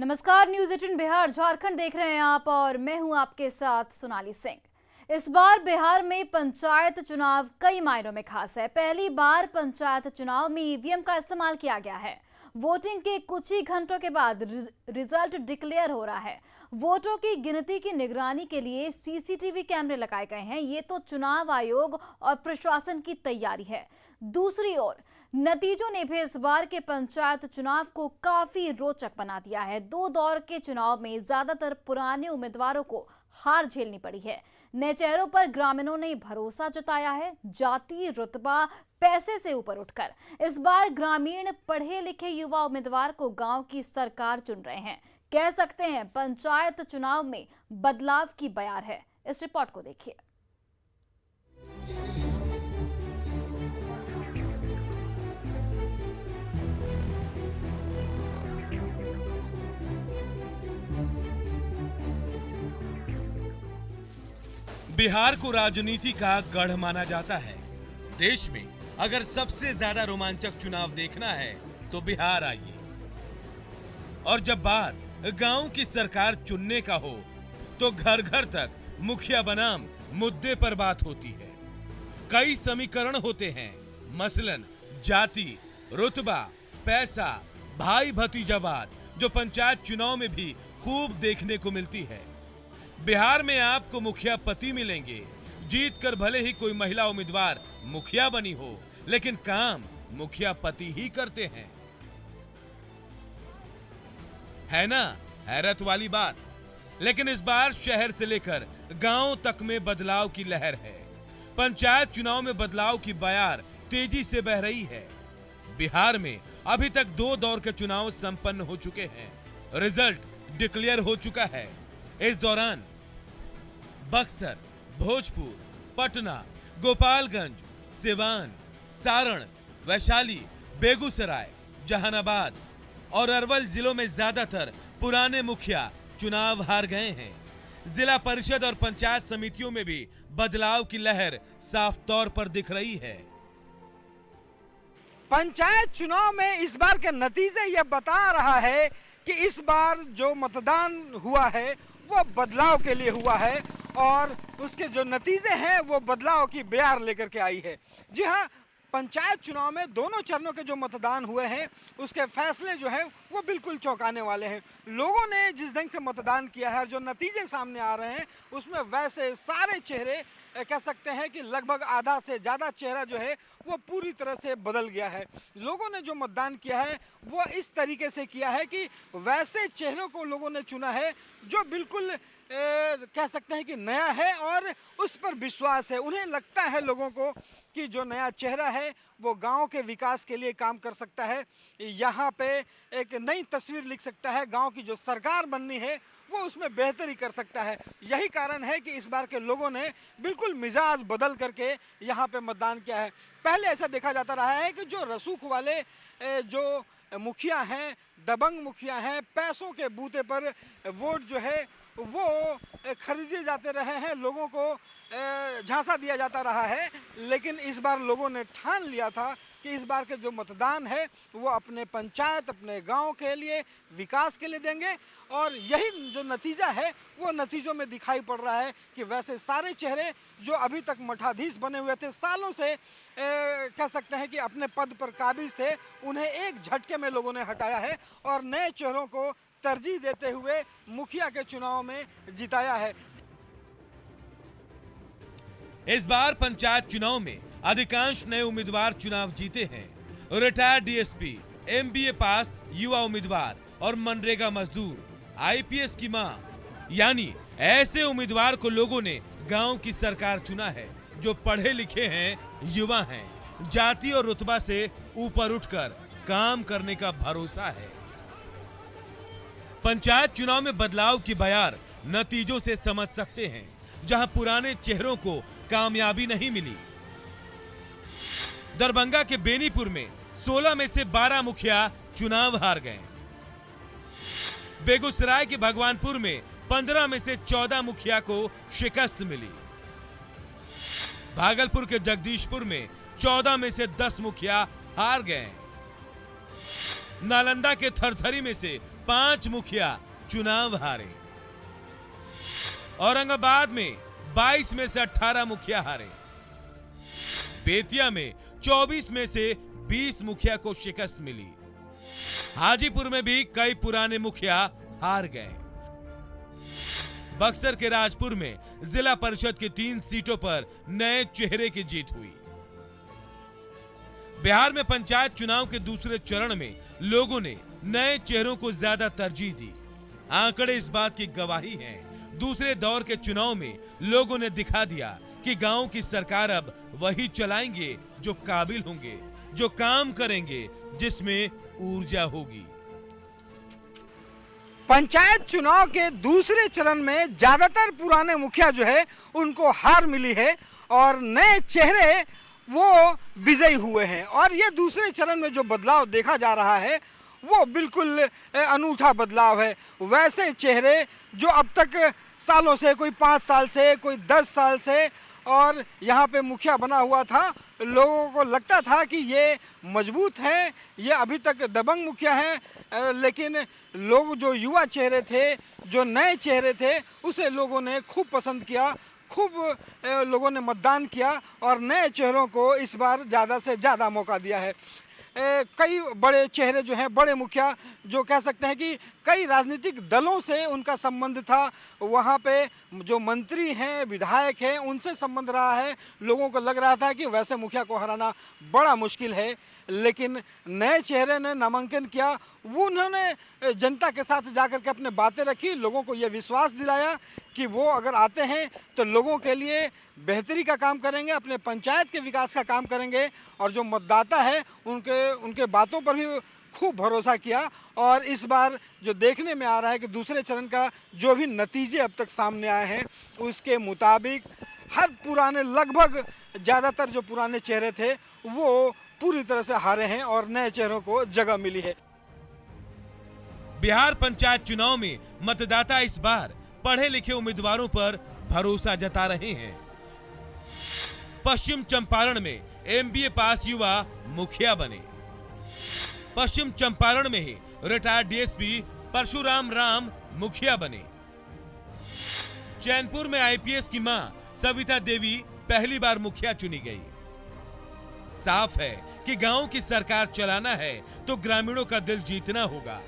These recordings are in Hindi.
नमस्कार, न्यूज 18 बिहार झारखंड देख रहे हैं आप और मैं हूं आपके साथ सोनाली सिंह। इस बार बिहार में पंचायत चुनाव कई मायनों में खास है। पहली बार पंचायत चुनाव में ईवीएम का इस्तेमाल किया गया है। वोटिंग के कुछ ही घंटों के बाद रिजल्ट डिक्लेयर हो रहा है। वोटों की गिनती की निगरानी के लिए सीसीटीवी कैमरे लगाए गए हैं। ये तो चुनाव आयोग और प्रशासन की तैयारी है। दूसरी ओर नतीजों ने भी इस बार के पंचायत चुनाव को काफी रोचक बना दिया है। दो दौर के चुनाव में ज्यादातर पुराने उम्मीदवारों को हार झेलनी पड़ी है। नए चेहरों पर ग्रामीणों ने भरोसा जताया है, जाति रुतबा पैसे से ऊपर उठकर। इस बार ग्रामीण पढ़े लिखे युवा उम्मीदवार को गांव की सरकार चुन रहे हैं। कह सकते हैं पंचायत चुनाव में बदलाव की बयार है। इस रिपोर्ट को देखिए। बिहार को राजनीति का गढ़ माना जाता है। देश में अगर सबसे ज्यादा रोमांचक चुनाव देखना है तो बिहार आइए। और जब बात गांव की सरकार चुनने का हो तो घर घर तक मुखिया बनाम मुद्दे पर बात होती है। कई समीकरण होते हैं, मसलन जाति, रुतबा, पैसा, भाई भतीजावाद, जो पंचायत चुनाव में भी खूब देखने को मिलती है। बिहार में आपको मुखिया पति मिलेंगे। जीत कर भले ही कोई महिला उम्मीदवार मुखिया बनी हो, लेकिन काम मुखिया पति ही करते हैं। है ना हैरत वाली बात। लेकिन इस बार शहर से लेकर गांव तक में बदलाव की लहर है। पंचायत चुनाव में बदलाव की बयार तेजी से बह रही है। बिहार में अभी तक दो दौर के चुनाव संपन्न हो चुके हैं। रिजल्ट डिक्लेयर हो चुका है। इस दौरान बक्सर, भोजपुर, पटना, गोपालगंज, सिवान, सारण, वैशाली, बेगूसराय, जहानाबाद और अरवल जिलों में ज्यादातर पुराने मुखिया चुनाव हार गए हैं। जिला परिषद और पंचायत समितियों में भी बदलाव की लहर साफ तौर पर दिख रही है। पंचायत चुनाव में इस बार के नतीजे ये बता रहा है कि इस बार जो मतदान हुआ है वो बदलाव के लिए हुआ है और उसके जो नतीजे हैं वो बदलाव की बयार लेकर के आई है। जी हाँ, पंचायत चुनाव में दोनों चरणों के जो मतदान हुए हैं उसके फैसले जो हैं वो बिल्कुल चौंकाने वाले हैं। लोगों ने जिस ढंग से मतदान किया है और जो नतीजे सामने आ रहे हैं उसमें वैसे सारे चेहरे कह सकते हैं कि लगभग आधा से ज़्यादा चेहरा जो है वो पूरी तरह से बदल गया है। लोगों ने जो मतदान किया है वो इस तरीके से किया है कि वैसे चेहरों को लोगों ने चुना है जो बिल्कुल कह सकते हैं कि नया है और उस पर विश्वास है। उन्हें लगता है लोगों को कि जो नया चेहरा है वो गांव के विकास के लिए काम कर सकता है, यहाँ पे एक नई तस्वीर लिख सकता है, गांव की जो सरकार बननी है वो उसमें बेहतरी कर सकता है। यही कारण है कि इस बार के लोगों ने बिल्कुल मिजाज बदल करके यहाँ पे मतदान किया है। पहले ऐसा देखा जाता रहा है कि जो रसूख वाले जो मुखिया हैं, दबंग मुखिया हैं, पैसों के बूते पर वोट जो है वो खरीदे जाते रहे हैं, लोगों को झांसा दिया जाता रहा है। लेकिन इस बार लोगों ने ठान लिया था कि इस बार के जो मतदान है वो अपने पंचायत, अपने गांव के लिए, विकास के लिए देंगे। और यही जो नतीजा है वो नतीजों में दिखाई पड़ रहा है कि वैसे सारे चेहरे जो अभी तक मठाधीश बने हुए थे, सालों से कह सकते हैं कि अपने पद पर काबिज थे, उन्हें एक झटके में लोगों ने हटाया है और नए चेहरों को तरजीह देते हुए मुखिया के चुनाव में जिताया है। इस बार पंचायत चुनाव में अधिकांश नए उम्मीदवार चुनाव जीते हैं। रिटायर्ड डीएसपी, एमबीए पास युवा उम्मीदवार और मनरेगा मजदूर, आईपीएस की मां, यानी ऐसे उम्मीदवार को लोगों ने गांव की सरकार चुना है जो पढ़े लिखे हैं, युवा हैं, जाति और रुतबा से ऊपर उठकर काम करने का भरोसा है। पंचायत चुनाव में बदलाव की बयार नतीजों से समझ सकते हैं, जहां पुराने चेहरों को कामयाबी नहीं मिली। दरभंगा के बेनीपुर में 16 में से 12 मुखिया चुनाव हार गए। बेगूसराय के भगवानपुर में 15 में से 14 मुखिया को शिकस्त मिली। भागलपुर के जगदीशपुर में 14 में से 10 मुखिया हार गए। नालंदा के थरथरी में से 5 मुखिया चुनाव हारे। औरंगाबाद में 22 में से 18 मुखिया हारे। बेतिया में 24 में से 20 मुखिया को शिकस्त मिली। हाजीपुर में भी कई पुराने मुखिया हार गए। बक्सर के राजपुर में जिला परिषद की 3 सीटों पर नए चेहरे की जीत हुई। बिहार में पंचायत चुनाव के दूसरे चरण में लोगों ने नए चेहरों को ज्यादा तरजीह दी। आंकड़े इस बात की गवाही हैं। दूसरे दौर के चुनाव में लोगों ने दिखा दिया कि गांव की सरकार अब वही चलाएंगे जो काबिल होंगे, जो काम करेंगे, जिसमें ऊर्जा होगी। पंचायत चुनाव के दूसरे चरण में ज्यादातर पुराने मुखिया जो है उनको हार मिली है और नए चेहरे वो विजयी हुए हैं। और ये दूसरे चरण में जो बदलाव देखा जा रहा है वो बिल्कुल अनूठा बदलाव है। वैसे चेहरे जो अब तक सालों से, कोई 5 साल से, कोई 10 साल से और यहाँ पे मुखिया बना हुआ था, लोगों को लगता था कि ये मजबूत हैं, ये अभी तक दबंग मुखिया हैं, लेकिन लोग जो युवा चेहरे थे, जो नए चेहरे थे, उसे लोगों ने खूब पसंद किया, खूब लोगों ने मतदान किया और नए चेहरों को इस बार ज़्यादा से ज़्यादा मौका दिया है। कई बड़े चेहरे जो हैं, बड़े मुखिया जो कह सकते हैं कि कई राजनीतिक दलों से उनका संबंध था, वहाँ पे जो मंत्री हैं, विधायक हैं, उनसे संबंध रहा है। लोगों को लग रहा था कि वैसे मुखिया को हराना बड़ा मुश्किल है, लेकिन नए चेहरे ने नामांकन किया। वो उन्होंने जनता के साथ जाकर के अपने बातें रखी, लोगों को ये विश्वास दिलाया कि वो अगर आते हैं तो लोगों के लिए बेहतरी का काम करेंगे, अपने पंचायत के विकास का काम करेंगे और जो मतदाता है उनके बातों पर भी खूब भरोसा किया। और इस बार जो देखने में आ रहा है कि दूसरे चरण का जो भी नतीजे अब तक सामने आए हैं उसके मुताबिक हर पुराने, लगभग ज़्यादातर जो पुराने चेहरे थे वो पूरी तरह से हारे हैं और नए चेहरों को जगह मिली है। बिहार पंचायत चुनाव में मतदाता इस बार पढ़े लिखे उम्मीदवारों पर भरोसा जता रहे हैं। पश्चिम चंपारण में एमबीए पास युवा मुखिया बने। पश्चिम चंपारण में ही रिटायर्ड डीएसपी परशुराम राम मुखिया बने। चैनपुर में आईपीएस की मां सविता देवी पहली बार मुखिया चुनी गई। साफ है कि गांव की सरकार चलाना है तो ग्रामीणों का दिल जीतना होगा।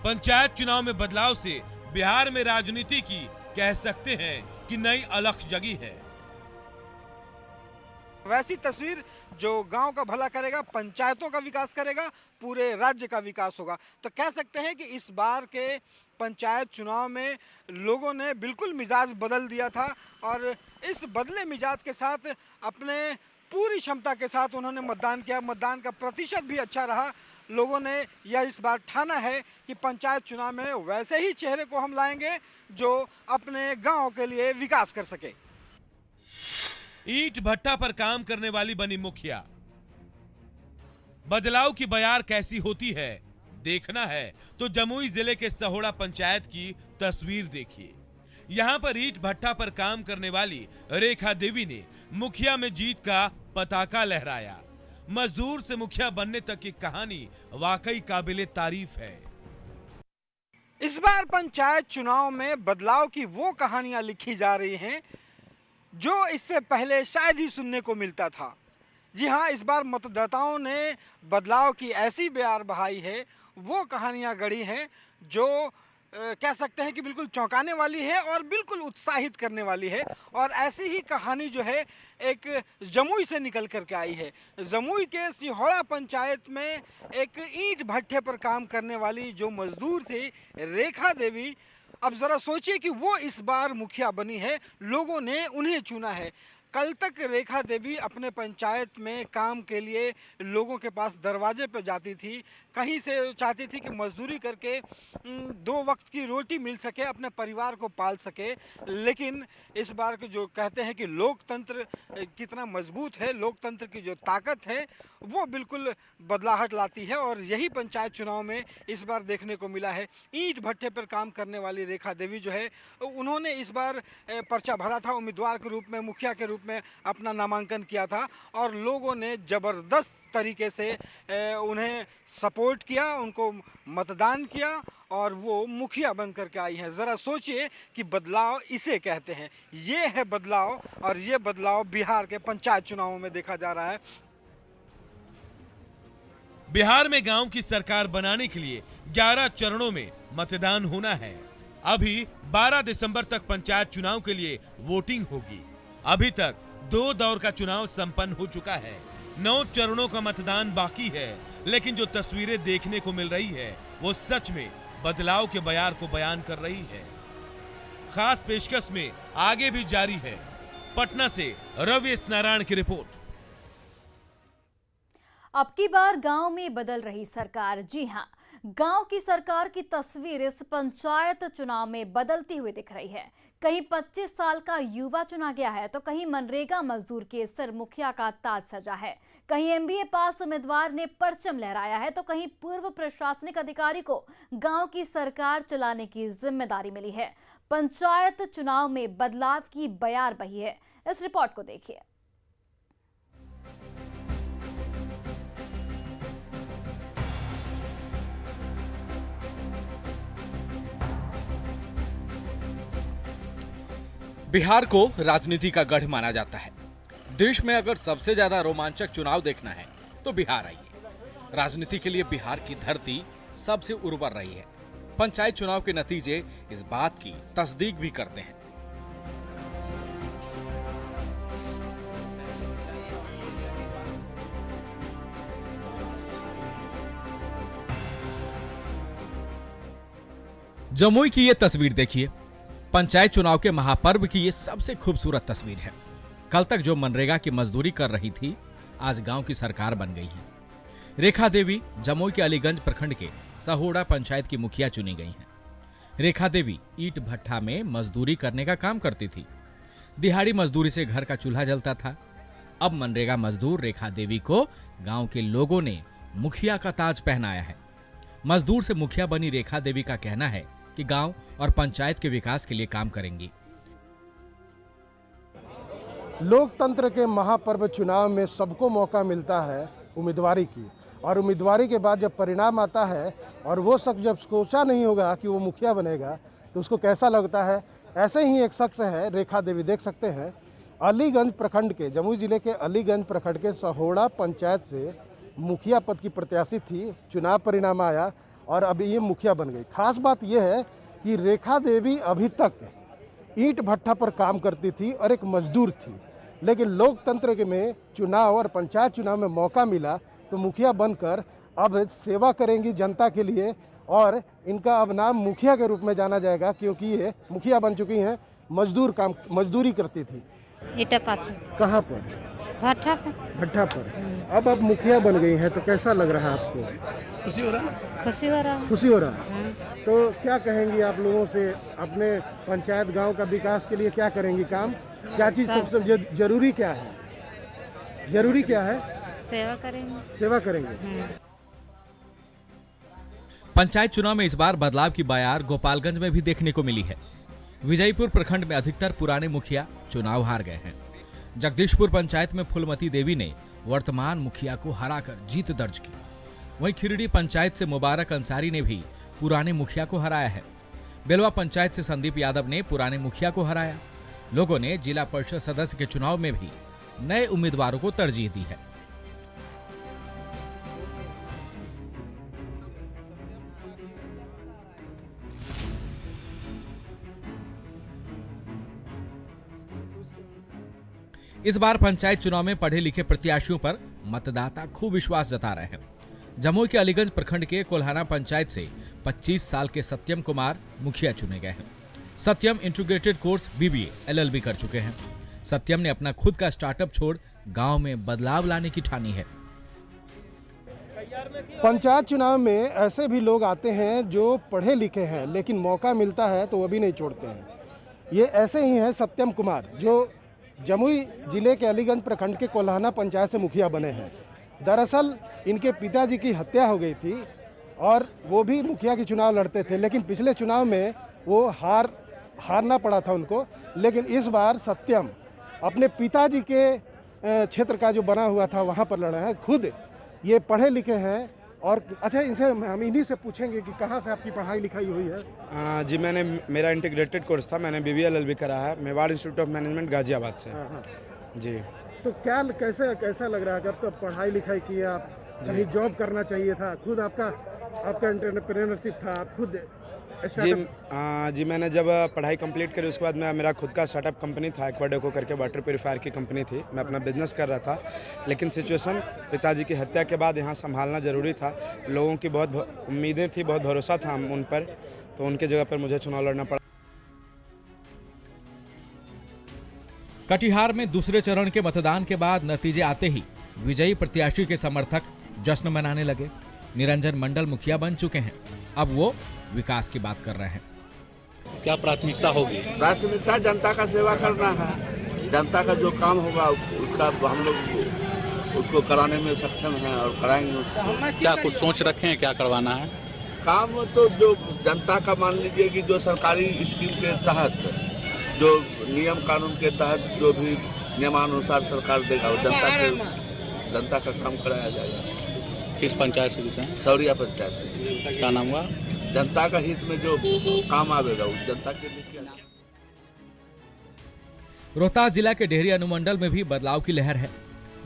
पंचायत चुनाव में बदलाव से बिहार में राजनीति की कह सकते हैं कि नई अलख जगी है। वैसी तस्वीर जो गांव का भला करेगा, पंचायतों का विकास करेगा, पूरे राज्य का विकास होगा। तो कह सकते हैं कि इस बार के पंचायत चुनाव में लोगों ने बिल्कुल मिजाज बदल दिया था और इस बदले मिजाज के साथ अपने पूरी क्षमता के साथ उन्होंने मतदान किया। मतदान का प्रतिशत भी अच्छा रहा। लोगों ने यह इस बार ठाना है कि पंचायत चुनाव में वैसे ही चेहरे को हम लाएंगे जो अपने गांव के लिए विकास कर सके। ईंट भट्टा पर काम करने वाली बनी मुखिया। बदलाव की बयार कैसी होती है देखना है तो जमुई जिले के सहोड़ा पंचायत की तस्वीर देखिए। यहां पर ईंट भट्टा पर काम करने वाली रेखा देवी ने मुखिया में जीत का पताका लहराया। मजदूर से मुखिया बनने तक की कहानी वाकई काबिले तारीफ है। इस बार पंचायत चुनाव में बदलाव की वो कहानियां लिखी जा रही हैं जो इससे पहले शायद ही सुनने को मिलता था। जी हाँ, इस बार मतदाताओं ने बदलाव की ऐसी बयार बहाई है, वो कहानियां गढ़ी हैं जो कह सकते हैं कि बिल्कुल चौंकाने वाली है और बिल्कुल उत्साहित करने वाली है। और ऐसी ही कहानी जो है एक जमुई से निकल कर के आई है। जमुई के सिहोड़ा पंचायत में एक ईंट भट्ठे पर काम करने वाली जो मजदूर थी रेखा देवी, अब ज़रा सोचिए कि वो इस बार मुखिया बनी है, लोगों ने उन्हें चुना है। कल तक रेखा देवी अपने पंचायत में काम के लिए लोगों के पास दरवाजे पर जाती थी, कहीं से चाहती थी कि मजदूरी करके 2 वक्त की रोटी मिल सके, अपने परिवार को पाल सके। लेकिन इस बार के जो कहते हैं कि लोकतंत्र कितना मजबूत है, लोकतंत्र की जो ताकत है वो बिल्कुल बदलाहट लाती है और यही पंचायत चुनाव में इस बार देखने को मिला है। ईंट भट्टे पर काम करने वाली रेखा देवी जो है, उन्होंने इस बार पर्चा भरा था उम्मीदवार के रूप में, मुखिया के रूप में अपना नामांकन किया था और लोगों ने ज़बरदस्त तरीके से उन्हें सपोर्ट किया, उनको मतदान किया और वो मुखिया बन करके आई हैं। ज़रा सोचिए कि बदलाव इसे कहते हैं। ये है बदलाव और ये बदलाव बिहार के पंचायत चुनावों में देखा जा रहा है। बिहार में गांव की सरकार बनाने के लिए 11 चरणों में मतदान होना है। अभी 12 दिसंबर तक पंचायत चुनाव के लिए वोटिंग होगी। अभी तक 2 दौर का चुनाव संपन्न हो चुका है। 9 चरणों का मतदान बाकी है, लेकिन जो तस्वीरें देखने को मिल रही है वो सच में बदलाव के बयार को बयान कर रही है। खास पेशकश में आगे भी जारी है। पटना से रवि एस नारायण की रिपोर्ट। अब की बार गांव में बदल रही सरकार। जी हां, गांव की सरकार की तस्वीर इस पंचायत चुनाव में बदलती हुई दिख रही है। कहीं 25 साल का युवा चुना गया है तो कहीं मनरेगा मजदूर के सिर मुखिया का ताज सजा है। कहीं एमबीए पास उम्मीदवार ने परचम लहराया है तो कहीं पूर्व प्रशासनिक अधिकारी को गांव की सरकार चलाने की जिम्मेदारी मिली है। पंचायत चुनाव में बदलाव की बयार बही है। इस रिपोर्ट को देखिए। बिहार को राजनीति का गढ़ माना जाता है। देश में अगर सबसे ज्यादा रोमांचक चुनाव देखना है तो बिहार आइए। राजनीति के लिए बिहार की धरती सबसे उर्वर रही है। पंचायत चुनाव के नतीजे इस बात की तस्दीक भी करते हैं। जमुई की ये तस्वीर देखिए। पंचायत चुनाव के महापर्व की ये सबसे खूबसूरत तस्वीर है। कल तक जो मनरेगा की मजदूरी कर रही थी, आज गांव की सरकार बन गई है। रेखा देवी जमुई के अलीगंज प्रखंड के सहोड़ा पंचायत की मुखिया चुनी गई हैं। रेखा देवी ईंट भट्ठा में मजदूरी करने का काम करती थी। दिहाड़ी मजदूरी से घर का चूल्हा जलता था। अब मनरेगा मजदूर रेखा देवी को गांव के लोगों ने मुखिया का ताज पहनाया है। मजदूर से मुखिया बनी रेखा देवी का कहना है कि गांव और पंचायत के विकास के लिए काम करेंगी। लोकतंत्र के महापर्व चुनाव में सबको मौका मिलता है उम्मीदवारी की, और उम्मीदवारी के बाद जब परिणाम आता है और वो शख्स जब सोचा नहीं होगा कि वो मुखिया बनेगा तो उसको कैसा लगता है। ऐसे ही एक शख्स है रेखा देवी, देख सकते हैं। अलीगंज प्रखंड के, जमुई जिले के अलीगंज प्रखंड के सहोड़ा पंचायत से मुखिया पद की प्रत्याशी थी। चुनाव परिणाम आया और अभी ये मुखिया बन गई। खास बात यह है कि रेखा देवी अभी तक ईंट भट्ठा पर काम करती थी और एक मजदूर थी, लेकिन लोकतंत्र में चुनाव और पंचायत चुनाव में मौका मिला तो मुखिया बनकर अब सेवा करेंगी जनता के लिए, और इनका अब नाम मुखिया के रूप में जाना जाएगा क्योंकि ये मुखिया बन चुकी हैं। मजदूरी करती थी। कहाँ पर? भट्ठा पर। अब आप मुखिया बन गई हैं तो कैसा लग रहा है आपको? खुशी हो रहा है। तो क्या कहेंगी आप लोगों से? अपने पंचायत गांव का विकास के लिए क्या करेंगी काम? क्या चीज सबसे जरूरी क्या है? सेवा करेंगे। पंचायत चुनाव में इस बार बदलाव की बयार गोपालगंज में भी देखने को मिली है। विजयपुर प्रखंड में अधिकतर पुराने मुखिया चुनाव हार गए हैं। जगदीशपुर पंचायत में फूलमती देवी ने वर्तमान मुखिया को हराकर जीत दर्ज की। वहीं खिरडी पंचायत से मुबारक अंसारी ने भी पुराने मुखिया को हराया है। बेलवा पंचायत से संदीप यादव ने पुराने मुखिया को हराया। लोगों ने जिला परिषद सदस्य के चुनाव में भी नए उम्मीदवारों को तरजीह दी है। इस बार पंचायत चुनाव में पढ़े लिखे प्रत्याशियों पर मतदाता खूब विश्वास जता रहे हैं। जमुई के अलीगंज प्रखंड के कोल्हाना पंचायत से 25 साल के सत्यम कुमार मुखिया चुने गए हैं। सत्यम इंटीग्रेटेड कोर्स बीबीए एलएलबी कर चुके हैं। सत्यम ने अपना खुद का स्टार्टअप छोड़ गांव में बदलाव लाने की ठानी है। पंचायत चुनाव में ऐसे भी लोग आते हैं जो पढ़े लिखे हैं, लेकिन मौका मिलता है तो वो भी नहीं छोड़ते हैं। ये ऐसे ही हैं सत्यम कुमार, जो जमुई जिले के अलीगंज प्रखंड के कोल्हाना पंचायत से मुखिया बने हैं। दरअसल इनके पिताजी की हत्या हो गई थी और वो भी मुखिया की चुनाव लड़ते थे, लेकिन पिछले चुनाव में वो हारना पड़ा था उनको। लेकिन इस बार सत्यम अपने पिताजी के क्षेत्र का जो बना हुआ था वहाँ पर लड़े हैं। खुद ये पढ़े लिखे हैं। और अच्छा, इनसे हम इन्हीं से पूछेंगे कि कहाँ से आपकी पढ़ाई लिखाई हुई है। जी मेरा इंटीग्रेटेड कोर्स था, मैंने BBA LLB करा है Mewar institute of management Ghaziabad से। जी तो कैसा लग रहा है? अब तो पढ़ाई लिखाई की आप, कहीं जॉब करना चाहिए था, खुद आपका एंटरप्रेन्योरशिप था, आप खुद जी मैंने जब पढ़ाई कंप्लीट करी उसके बाद मेरा खुद का स्टार्टअप कंपनी था, एक्वाडोको करके वाटर प्योरीफायर की कंपनी थी। मैं अपना बिजनेस कर रहा था, लेकिन सिचुएशन पिताजी की हत्या के बाद यहाँ संभालना ज़रूरी था। लोगों की बहुत उम्मीदें थी, बहुत भरोसा था उन पर, तो उनके जगह पर मुझे चुनाव लड़ना पड़ा। कटिहार में दूसरे चरण के मतदान के बाद नतीजे आते ही विजयी प्रत्याशी के समर्थक जश्न मनाने लगे। निरंजन मंडल मुखिया बन चुके हैं, अब वो विकास की बात कर रहे हैं। क्या प्राथमिकता होगी? प्राथमिकता जनता का सेवा करना है। जनता का जो काम होगा उसका हम लोग उसको कराने में सक्षम हैं और कराएंगे उसको। क्या कुछ सोच रखे हैं क्या करवाना है? काम तो जो जनता का मान लीजिए कि जो सरकारी स्कीम के तहत, जो नियम कानून के तहत जो भी नियमानुसार सरकार देगा वो जनता का काम कराया जाएगा। किस पंचायत से जीते हैं? सौरिया पंचायत। क्या नाम हुआ? जनता का हित में जो काम आवेगा उस जनता के लिए किया। रोहतास जिला के डेहरी अनुमंडल में भी बदलाव की लहर है।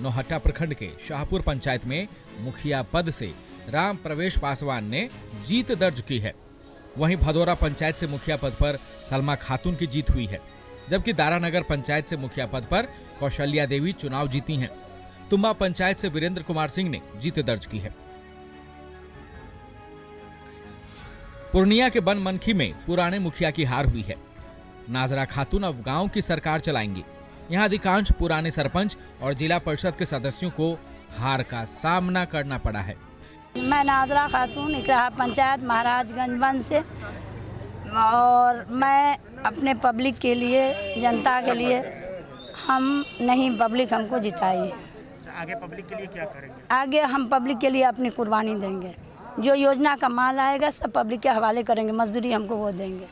नौहट्टा प्रखंड के शाहपुर पंचायत में मुखिया पद से राम प्रवेश पासवान ने जीत दर्ज की है। वहीं भदौरा पंचायत से मुखिया पद पर सलमा खातून की जीत हुई है, जबकि दारानगर पंचायत से मुखिया पद पर कौशल्या देवी चुनाव जीती हैं। तुम्बा पंचायत से वीरेंद्र कुमार सिंह ने जीत दर्ज की है। पूर्णिया के बनमनखी में पुराने मुखिया की हार हुई है। नाजरा खातून अब गांव की सरकार चलाएंगी। यहां अधिकांश पुराने सरपंच और जिला परिषद के सदस्यों को हार का सामना करना पड़ा है। मैं नाजरा खातून इकराहा पंचायत महाराजगंज वन से, और मैं अपने पब्लिक के लिए, जनता के लिए, हम नहीं, पब्लिक हमको जिताई है। आगे पब्लिक के लिए क्या करेंगे? आगे हम पब्लिक के लिए अपनी कुर्बानी देंगे। जो योजना का माल आएगा सब पब्लिक के हवाले करेंगे, मजदूरी हमको वो देंगे।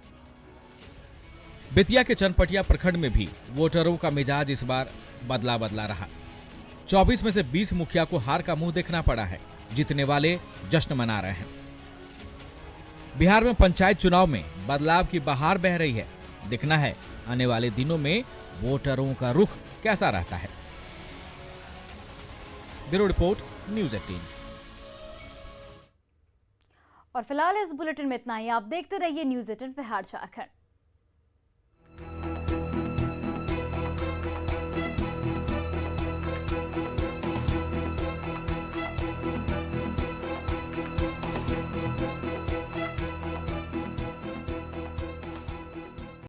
बेतिया के चनपटिया प्रखंड में भी वोटरों का मिजाज इस बार बदला रहा। 24 में से 20 मुखिया को हार का मुंह देखना पड़ा है। जीतने वाले जश्न मना रहे हैं। बिहार में पंचायत चुनाव में बदलाव की बहार बह रही है। देखना है आने वाले दिनों में वोटरों का रुख कैसा रहता है। Bureau report, news 18। और फिलहाल इस बुलेटिन में इतना ही। आप देखते रहिए न्यूज़ 18 बिहार झारखंड।